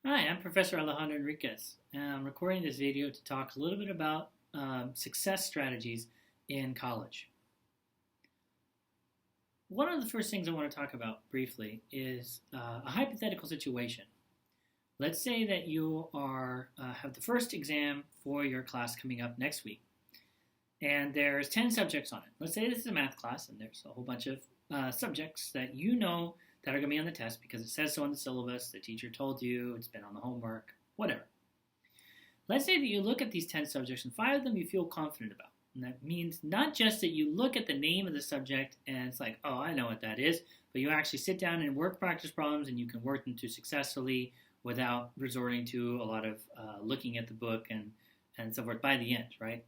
Hi, I'm Professor Alejandro Enriquez, and I'm recording this video to talk a little bit about success strategies in college. One of the first things I want to talk about briefly is a hypothetical situation. Let's say that you have the first exam for your class coming up next week, and there's 10 subjects on it. Let's say this is a math class, and there's a whole bunch of subjects that you know that are going to be on the test because it says so on the syllabus, the teacher told you, it's been on the homework, whatever. Let's say that you look at these 10 subjects and 5 of them you feel confident about. And that means not just that you look at the name of the subject and it's like, oh, I know what that is, but you actually sit down and work practice problems and you can work them through successfully without resorting to a lot of looking at the book and so forth by the end, right?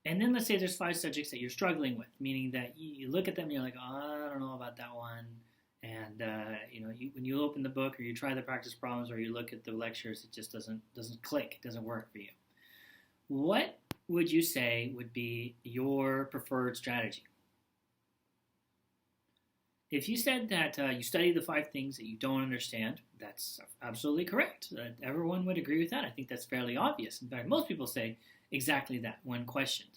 And then let's say there's 5 subjects that you're struggling with, meaning that you look at them and you're like, oh, I don't know about that one. And when you open the book or you try the practice problems or you look at the lectures, it just doesn't click. It doesn't work for you. What would you say would be your preferred strategy? If you said that you study the 5 things that you don't understand, that's absolutely correct. Everyone would agree with that. I think that's fairly obvious. In fact, most people say exactly that when questioned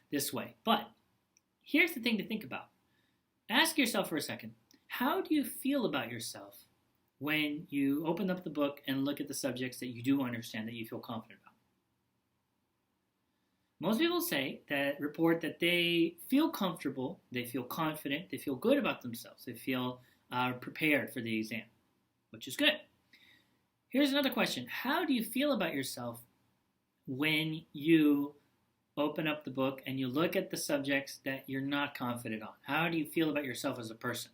this way. But here's the thing to think about. Ask yourself for a second, how do you feel about yourself when you open up the book and look at the subjects that you do understand, that you feel confident about? Most people report that they feel comfortable, they feel confident, they feel good about themselves, they feel prepared for the exam, which is good. Here's another question. How do you feel about yourself when you open up the book and you look at the subjects that you're not confident on? How do you feel about yourself as a person?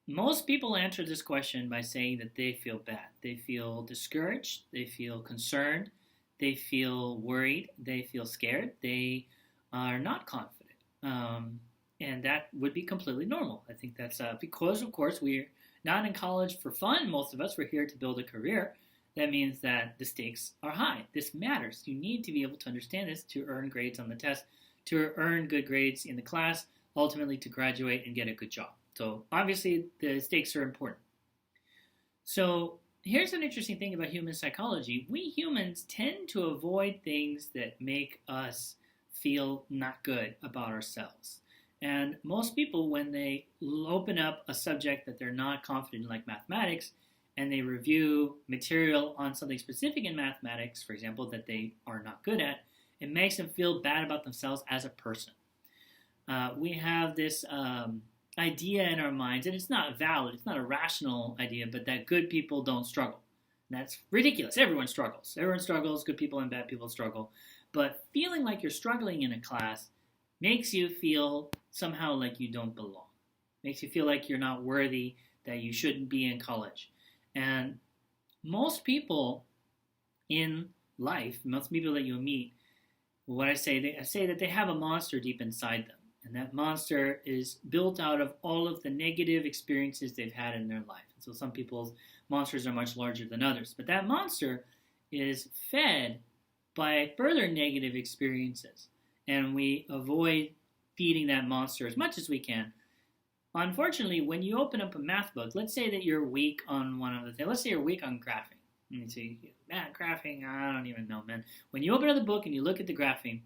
Most people answer this question by saying that they feel bad. They feel discouraged, they feel concerned, they feel worried, they feel scared, they are not confident. And that would be completely normal. I think that's because, of course, we're not in college for fun, most of us. We're here to build a career. That means that the stakes are high. This matters. You need to be able to understand this to earn grades on the test, to earn good grades in the class, ultimately to graduate and get a good job. So obviously the stakes are important. So here's an interesting thing about human psychology. We humans tend to avoid things that make us feel not good about ourselves. And most people, when they open up a subject that they're not confident in, like mathematics, and they review material on something specific in mathematics, for example, that they are not good at, it makes them feel bad about themselves as a person. We have this idea in our minds, and it's not valid, it's not a rational idea, but that good people don't struggle. And that's ridiculous. Everyone struggles. Everyone struggles. Good people and bad people struggle. But feeling like you're struggling in a class makes you feel somehow like you don't belong. Makes you feel like you're not worthy, that you shouldn't be in college. And most people in life, most people that you meet, what I say that they have a monster deep inside them. And that monster is built out of all of the negative experiences they've had in their life. And so some people's monsters are much larger than others. But that monster is fed by further negative experiences. And we avoid feeding that monster as much as we can. Unfortunately, when you open up a math book, let's say that you're weak on one of the things. Let's say you're weak on graphing. And you say, man, graphing, I don't even know, man. When you open up the book and you look at the graphing,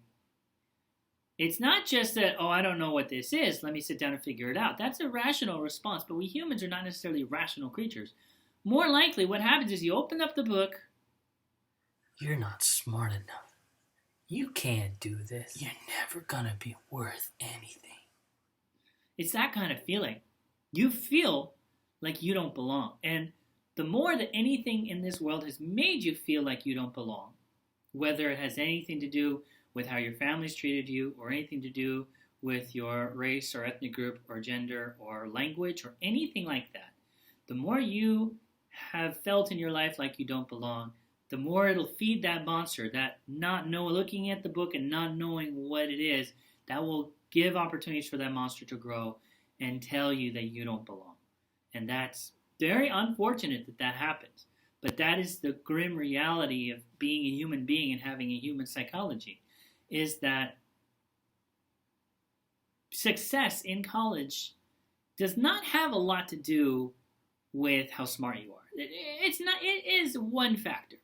it's not just that, oh, I don't know what this is, let me sit down and figure it out. That's a rational response, but we humans are not necessarily rational creatures. More likely, what happens is you open up the book. You're not smart enough. You can't do this. You're never gonna be worth anything. It's that kind of feeling. You feel like you don't belong. And the more that anything in this world has made you feel like you don't belong, whether it has anything to do with how your family's treated you or anything to do with your race or ethnic group or gender or language or anything like that, the more you have felt in your life like you don't belong, the more it'll feed that monster, that looking at the book and not knowing what it is, that will give opportunities for that monster to grow and tell you that you don't belong. And that's very unfortunate that that happens. But that is the grim reality of being a human being and having a human psychology, is that success in college does not have a lot to do with how smart you are. It is one factor.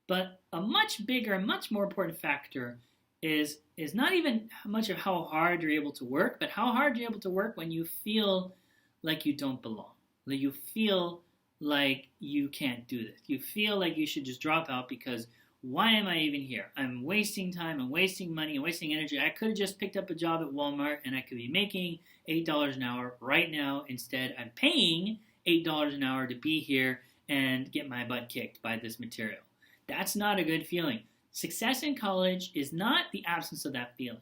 But a much bigger, much more important factor is not even much of how hard you're able to work, but how hard you're able to work when you feel like you don't belong. Like you feel like you can't do this. You feel like you should just drop out because why am I even here? I'm wasting time, I'm wasting money, I'm wasting energy. I could have just picked up a job at Walmart and I could be making $8 an hour right now. Instead, I'm paying $8 an hour to be here and get my butt kicked by this material. That's not a good feeling. Success in college is not the absence of that feeling.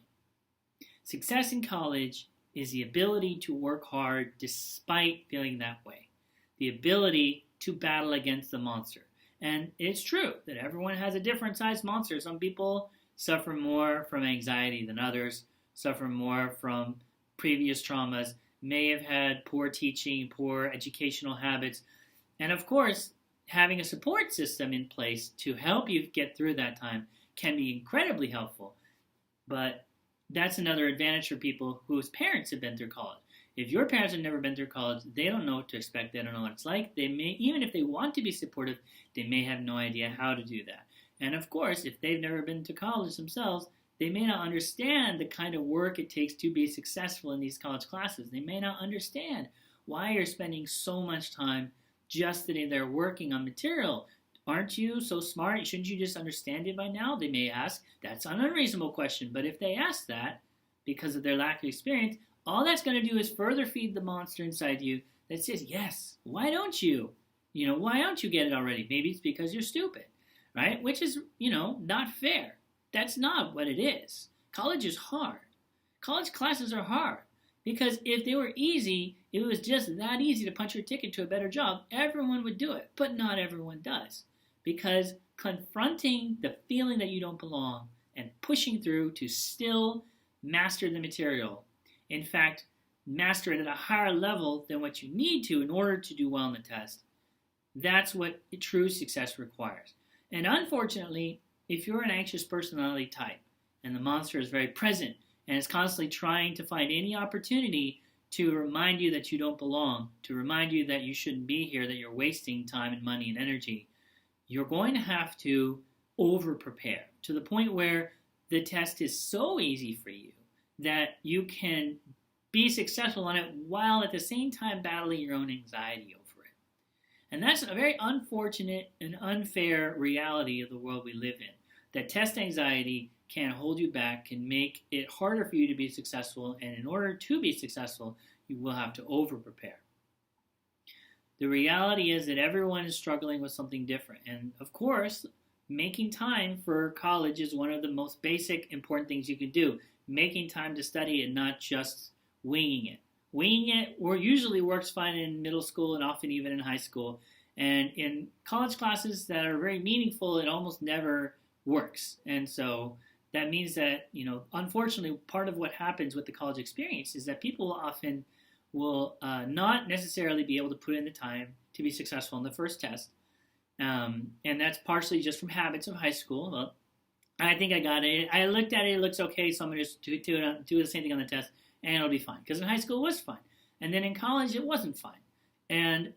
Success in college is the ability to work hard despite feeling that way. The ability to battle against the monster. And it's true that everyone has a different sized monster. Some people suffer more from anxiety than others, suffer more from previous traumas, may have had poor teaching, poor educational habits. And of course, having a support system in place to help you get through that time can be incredibly helpful. But that's another advantage for people whose parents have been through college. If your parents have never been through college, they don't know what to expect. They don't know what it's like. They may, even if they want to be supportive, they may have no idea how to do that. And of course, if they've never been to college themselves, they may not understand the kind of work it takes to be successful in these college classes. They may not understand why you're spending so much time just sitting there working on material. Aren't you so smart? Shouldn't you just understand it by now? They may ask. That's an unreasonable question. But if they ask that because of their lack of experience, all that's going to do is further feed the monster inside you that says, yes, why don't you? Why don't you get it already? Maybe it's because you're stupid, right? Which is, not fair. That's not what it is. College is hard. College classes are hard. Because if they were easy, if it was just that easy to punch your ticket to a better job, everyone would do it. But not everyone does. Because confronting the feeling that you don't belong and pushing through to still master the material, in fact, master it at a higher level than what you need to in order to do well in the test, that's what true success requires. And unfortunately, if you're an anxious personality type and the monster is very present and is constantly trying to find any opportunity to remind you that you don't belong, to remind you that you shouldn't be here, that you're wasting time and money and energy, you're going to have to over-prepare to the point where the test is so easy for you that you can be successful on it while at the same time battling your own anxiety over it. And that's a very unfortunate and unfair reality of the world we live in. That test anxiety can hold you back, can make it harder for you to be successful, and in order to be successful, you will have to over-prepare. The reality is that everyone is struggling with something different. And of course, making time for college is one of the most basic, important things you can do. Making time to study and not just winging it. Winging it usually works fine in middle school and often even in high school. And in college classes that are very meaningful, it almost never works. And so that means that, unfortunately, part of what happens with the college experience is that people often will not necessarily be able to put in the time to be successful in the first test. And that's partially just from habits of high school. Well, I think I got it. I looked at it. It looks okay, so I'm going to just do the same thing on the test, and it'll be fine. Because in high school, it was fine. And then in college, it wasn't fine. And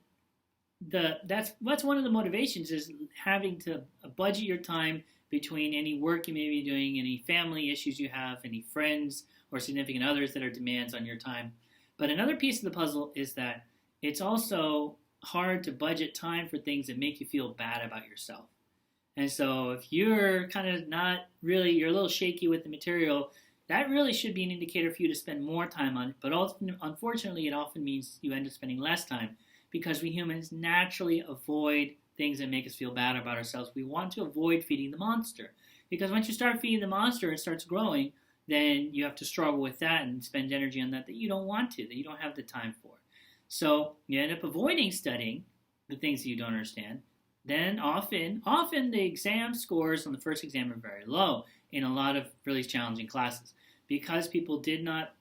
that's one of the motivations is having to budget your time between any work you may be doing, any family issues you have, any friends or significant others that are demands on your time. But another piece of the puzzle is that it's also hard to budget time for things that make you feel bad about yourself. And so if you're kind of not really, you're a little shaky with the material, that really should be an indicator for you to spend more time on it. But unfortunately, it often means you end up spending less time because we humans naturally avoid things that make us feel bad about ourselves. We want to avoid feeding the monster. Because once you start feeding the monster, it starts growing, then you have to struggle with that and spend energy on that you don't want to, that you don't have the time for. So you end up avoiding studying the things that you don't understand. Then often the exam scores on the first exam are very low in a lot of really challenging classes because people did not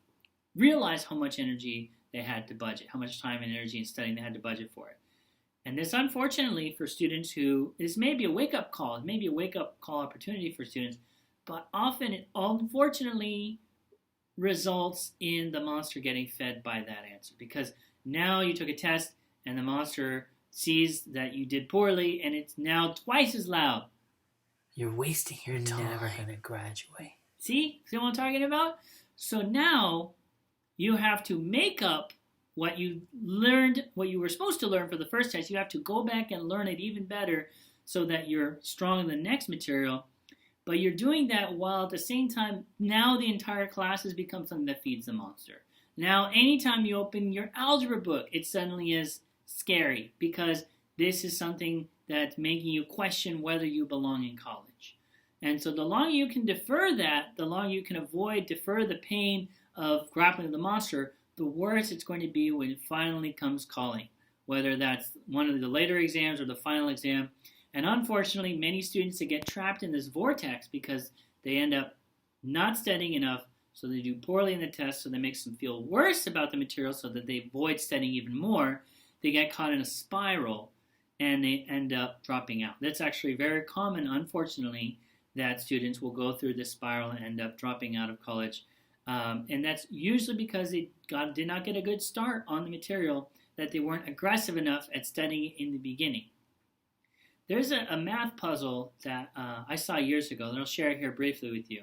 realize how much energy they had to budget, how much time and energy and studying they had to budget for it. And this, unfortunately, for students this may be a wake-up call. It may be a wake-up call opportunity for students, but often it unfortunately results in the monster getting fed by that answer because now you took a test and the monster sees that you did poorly, and it's now twice as loud. You're wasting your time. You're never going to graduate. See what I'm talking about? So now you have to make up what you learned, what you were supposed to learn for the first test. You have to go back and learn it even better so that you're strong in the next material. But you're doing that while at the same time, now the entire class has become something that feeds the monster. Now, anytime you open your algebra book, it suddenly is scary because this is something that's making you question whether you belong in college. And so the longer you can defer that, the longer you can defer the pain of grappling with the monster, the worse it's going to be when it finally comes calling, whether that's one of the later exams or the final exam. And unfortunately, many students get trapped in this vortex because they end up not studying enough, so they do poorly in the test, so that makes them feel worse about the material so that they avoid studying even more. They get caught in a spiral, and they end up dropping out. That's actually very common, unfortunately, that students will go through this spiral and end up dropping out of college. And that's usually because they did not get a good start on the material, that they weren't aggressive enough at studying in the beginning. There's a math puzzle that I saw years ago that I'll share here briefly with you.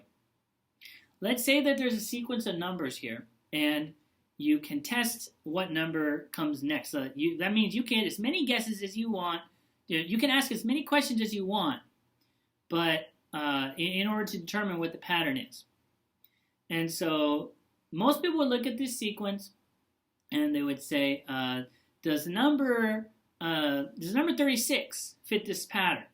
Let's say that there's a sequence of numbers here, and you can test what number comes next. So that means you can get as many guesses as you want. You can ask as many questions as you want, but in order to determine what the pattern is. And so most people would look at this sequence, and they would say, does number 36 fit this pattern?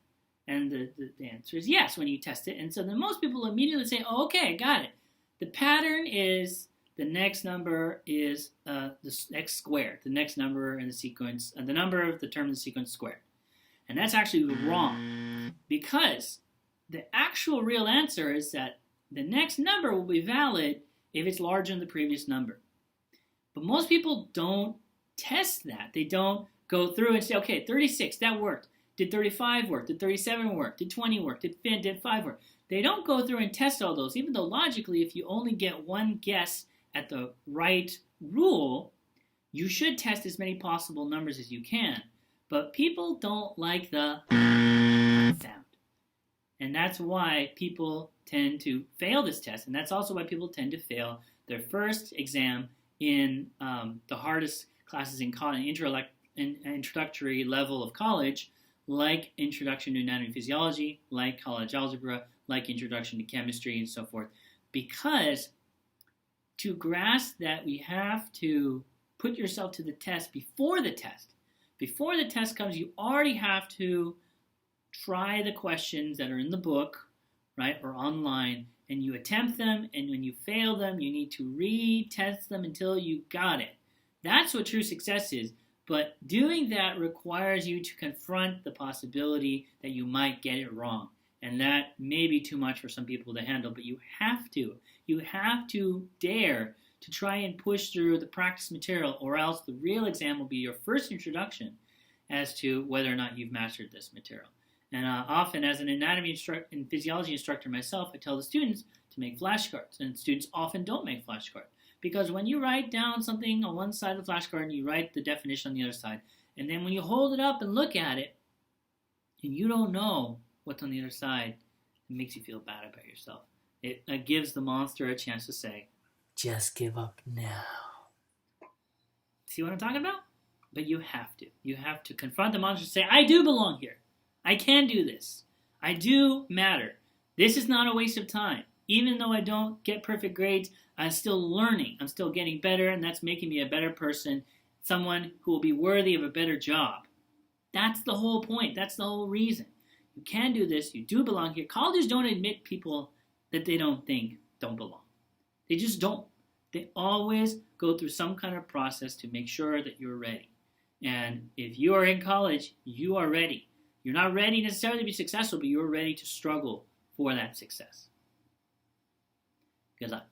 And the answer is yes when you test it. And so then most people immediately say, oh, okay, got it. The pattern is the next number is the x squared. The next number in the sequence, the number of the term in the sequence squared. And that's actually wrong, because the actual real answer is that the next number will be valid if it's larger than the previous number. But most people don't test that. They don't go through and say, okay, 36, that worked. Did 35 work? Did 37 work? Did 20 work? Did 5 work? They don't go through and test all those, even though logically, if you only get one guess at the right rule, you should test as many possible numbers as you can. But people don't like the sound. And that's why people tend to fail this test. And that's also why people tend to fail their first exam in the hardest classes in college, introductory level of college, like Introduction to Anatomy and Physiology, like College Algebra, like Introduction to Chemistry, and so forth. Because to grasp that, we have to put yourself to the test before the test. Before the test comes, you already have to try the questions that are in the book, right, or online, and you attempt them, and when you fail them, you need to retest them until you got it. That's what true success is. But doing that requires you to confront the possibility that you might get it wrong. And that may be too much for some people to handle, but you have to. You have to dare to try and push through the practice material, or else the real exam will be your first introduction as to whether or not you've mastered this material. And often, as an anatomy and physiology instructor myself, I tell the students to make flashcards. And students often don't make flashcards. Because when you write down something on one side of the flashcard and you write the definition on the other side, and then when you hold it up and look at it, and you don't know what's on the other side, it makes you feel bad about yourself. It gives the monster a chance to say, just give up now. See what I'm talking about? But you have to. You have to confront the monster and say, I do belong here. I can do this. I do matter. This is not a waste of time. Even though I don't get perfect grades, I'm still learning. I'm still getting better, and that's making me a better person, someone who will be worthy of a better job. That's the whole point. That's the whole reason. You can do this. You do belong here. Colleges don't admit people that they don't think don't belong. They just don't. They always go through some kind of process to make sure that you're ready. And if you are in college, you are ready. You're not ready necessarily to be successful, but you're ready to struggle for that success. Good luck.